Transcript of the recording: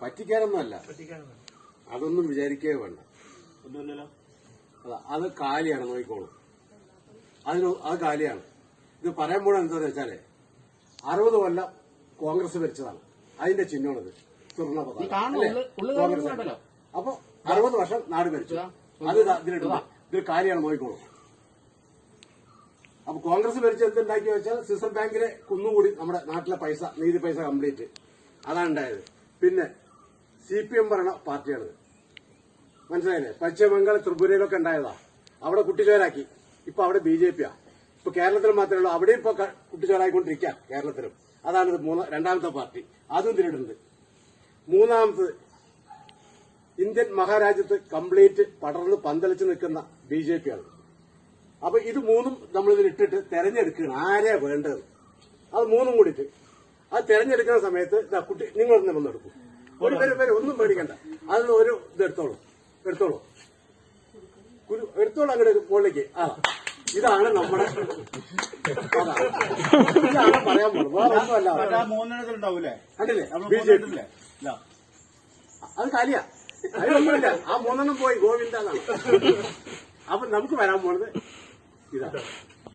പറ്റിക്കാനൊന്നുമല്ല, അതൊന്നും വിചാരിക്കേ വേണ്ട. അത് കാലിയാണ്, നോക്കിക്കോളൂ. അത് കാലിയാണ്. ഇത് പറയാൻ പോണ എന്താന്ന് വെച്ചാല് 60 കൊല്ലം കോൺഗ്രസ് ഭരിച്ചതാണ്, അതിന്റെ ചിഹ്നമാണിത്. സുവർണ കോൺഗ്രസ്. അപ്പൊ 60 വർഷം നാട് ഭരിച്ചു, അത് ഇതിലിടുക. ഇത് കാലിയാണ്, നോക്കിക്കോളൂ. അപ്പൊ കോൺഗ്രസ് ഭരിച്ച് എന്തുണ്ടാക്കി വെച്ചാൽ റിസർവ് ബാങ്കിലെ കുന്നുകൂടി നമ്മുടെ നാട്ടിലെ പൈസ, നീതി പൈസ കംപ്ലീറ്റ് അതാണ് ഉണ്ടായത്. പിന്നെ CPM ഭരണ പാർട്ടിയാണിത്, മനസ്സിലായില്ലേ? പശ്ചിമ ബംഗാൾ, ത്രിപുരയിലൊക്കെ ഉണ്ടായതാ. അവിടെ കുട്ടിച്ചോരാക്കി. ഇപ്പൊ അവിടെ BJP. ഇപ്പൊ കേരളത്തിൽ മാത്രമേ ഉള്ളൂ, അവിടെയും ഇപ്പൊ കുട്ടിച്ചോരായിക്കൊണ്ടിരിക്കുക കേരളത്തിലും. അതാണിത് രണ്ടാമത്തെ പാർട്ടി, അതും ഇതിലിടുന്നുണ്ട്. മൂന്നാമത് ഇന്ത്യൻ മഹാരാജ്യത്ത് കംപ്ലീറ്റ് പടർന്ന് പന്തലിച്ച് നിൽക്കുന്ന BJP ആണ്. അപ്പൊ ഇത് മൂന്നും നമ്മളിതിലിട്ടിട്ട് തെരഞ്ഞെടുക്കണം ആരെയാ വേണ്ടത്. അത് മൂന്നും കൂടിയിട്ട് അത് തെരഞ്ഞെടുക്കുന്ന സമയത്ത് കുട്ടി നിങ്ങളൊന്ന് വന്നെടുക്കും. ഒരു പേര് ഒന്നും പേടിക്കണ്ട, അതിൽ ഒരു ഇതെടുത്തോളൂ, എടുത്തോളൂ അങ്ങോട്ട് മുകളിലേക്ക്. ഇതാണ് നമ്മുടെ, ഇതാണ് പറയാൻ പോകുന്നത്. വേറെ ഒന്നുമല്ല. കണ്ടില്ലേ BJP? അത് കാലിയാ, അതിനൊന്നുമില്ല. ആ 3 പോയി ഗോവിന്ദ എന്നാണ്. അപ്പൊ നമുക്ക് വരാൻ പോണത് ഇതാണ്.